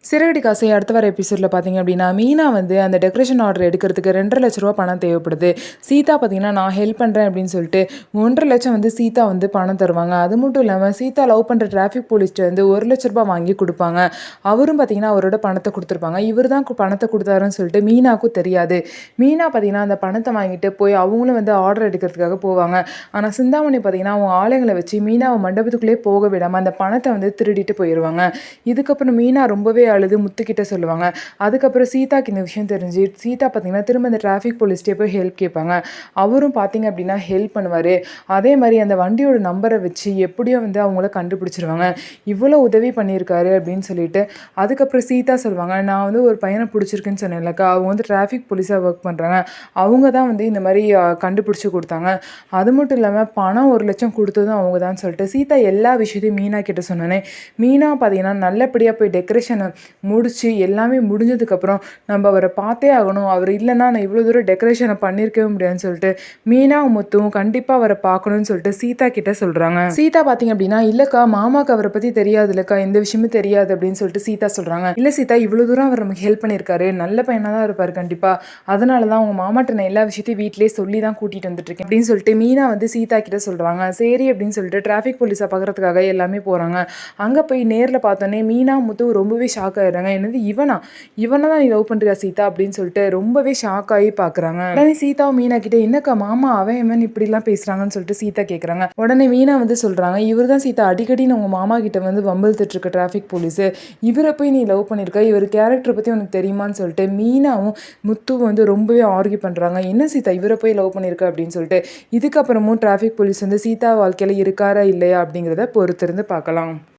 சிறகடி காசை அடுத்த வர எபிசோடில் பார்த்தீங்க அப்படின்னா, மீனா வந்து அந்த டெக்கரேஷன் ஆர்டர் எடுக்கிறதுக்கு 2,50,000 பணம் தேவைப்படுது. சீதா பார்த்தீங்கன்னா, நான் ஹெல்ப் பண்ணுறேன் அப்படின்னு சொல்லிட்டு 1,50,000 வந்து சீதா வந்து பணம் தருவாங்க. அது மட்டும் இல்லாமல் சீதா லவ் பண்ணுற டிராஃபிக் போலீஸ்ட்டு வந்து ரூ. 1,00,000 வாங்கி கொடுப்பாங்க. அவரும் பார்த்தீங்கன்னா, அவரோட பணத்தை கொடுத்துருப்பாங்க. இவர் தான் பணத்தை கொடுத்தாருன்னு சொல்லிட்டு மீனாவுக்கும் தெரியாது. மீனா பார்த்தீங்கன்னா, அந்த பணத்தை வாங்கிட்டு போய் அவங்களும் வந்து ஆர்டர் எடுக்கிறதுக்காக போவாங்க. ஆனால் சிந்தாமணி பார்த்தீங்கன்னா, அவங்க ஆளுங்களை வச்சு மீனாவை மண்டபத்துக்குள்ளேயே போக விடாமல் அந்த பணத்தை வந்து திருடிட்டு போயிடுவாங்க. இதுக்கப்புறம் மீனா ரொம்பவே அழுது முத்துக்கிட்ட சொல்லுவாங்க. அதுக்கப்புறம் சீதாக்கு இந்த விஷயம் தெரிஞ்சு சீதா பார்த்தீங்கன்னா திரும்ப இந்த டிராஃபிக் போலீஸ்ட்டே போய் ஹெல்ப் கேட்பாங்க. அவரும் பார்த்தீங்க அப்படின்னா ஹெல்ப் பண்ணுவார். அதே மாதிரி அந்த வண்டியோட நம்பரை வச்சு எப்படியோ வந்து அவங்கள கண்டுபிடிச்சிருவாங்க. இவ்வளோ உதவி பண்ணியிருக்காரு அப்படின்னு சொல்லிட்டு அதுக்கப்புறம் சீதா சொல்லுவாங்க, நான் வந்து ஒரு பையனை பிடிச்சிருக்குன்னு சொன்னேன்லக்கா, அவங்க வந்து டிராஃபிக் போலீஸாக ஒர்க் பண்ணுறாங்க. அவங்க தான் வந்து இந்த மாதிரி கண்டுபிடிச்சி கொடுத்தாங்க. அது மட்டும் இல்லாமல் பணம் 1,00,000 கொடுத்ததும் அவங்க தான் சொல்லிட்டு சீதா எல்லா விஷயத்தையும் மீனா கிட்ட சொன்னோன்னே மீனா பார்த்தீங்கன்னா நல்லபடியாக போய் டெக்கரேஷனை முடிச்சு எல்லாமே முடிஞ்சதுக்கப்புறம் நம்ம அவரை பார்த்தே ஆகணும், அவர் இல்லைன்னா நான் இவ்வளோ தூரம் டெக்கரேஷனை பண்ணியிருக்கவே முடியாதுன்னு சொல்லிட்டு மீனாவும் முத்துவும் கண்டிப்பாக அவரை பார்க்கணும்னு சொல்லிட்டு சீதா கிட்ட சொல்கிறாங்க. சீதா பார்த்தீங்க அப்படின்னா, இல்லைக்கா மாமாவுக்கு அவரை பற்றி தெரியாது இல்லைக்கா, எந்த விஷயமும் தெரியாது அப்படின்னு சொல்லிட்டு சீதா சொல்கிறாங்க. இல்லை சீதா, இவ்வளோ தூரம் அவர் நமக்கு ஹெல்ப் பண்ணியிருக்காரு, நல்ல பையனாக தான் இருப்பார் கண்டிப்பாக, அதனால தான் அவங்க மாமாட்ட நான் எல்லா விஷயத்தையும் வீட்டிலே சொல்லி தான் கூட்டிகிட்டு வந்துட்டுருக்கேன் அப்படின்னு சொல்லிட்டு மீனா வந்து சீதா கிட்ட சொல்கிறாங்க. சரி அப்படின்னு சொல்லிட்டு டிராஃபிக் போலீஸை பார்க்குறதுக்காக எல்லாமே போகிறாங்க. அங்கே போய் நேரில் பார்த்தோன்னே மீனா முத்து ரொம்பவே ஷாக் ஆகிடுறாங்க. என்னது இவனை தான் நீ லவ் பண்ணுறியா சீதா அப்படின்னு சொல்லிட்டு ரொம்பவே ஷாக் ஆகி பார்க்குறாங்க. உடனே சீதாவும் மீனா கிட்ட என்னக்கா மாமா அவன் இவன் இப்படிலாம் பேசுகிறாங்கன்னு சொல்லிட்டு சீதா கேட்குறாங்க. உடனே மீனா வந்து சொல்கிறாங்க, இவர் தான் சீதா அடிக்கடி உங்கள் மாமா கிட்ட வந்து வம்பிழுத்துட்டு இருக்க டிராஃபிக் போலீஸு, இவரை போய் நீ லவ் பண்ணியிருக்க, இவர் கேரக்டரை பற்றி உனக்கு தெரியுமான்னு சொல்லிட்டு மீனாவும் முத்துவும் வந்து ரொம்பவே ஆர்கியூ பண்ணுறாங்க. என்ன சீதா இவரை போய் லவ் பண்ணியிருக்க அப்படின்னு சொல்லிட்டு. இதுக்கப்புறமும் டிராஃபிக் போலீஸ் வந்து சீதா வாழ்க்கையில் இருக்காரா இல்லையா அப்படிங்கிறத பொறுத்திருந்து பார்க்கலாம்.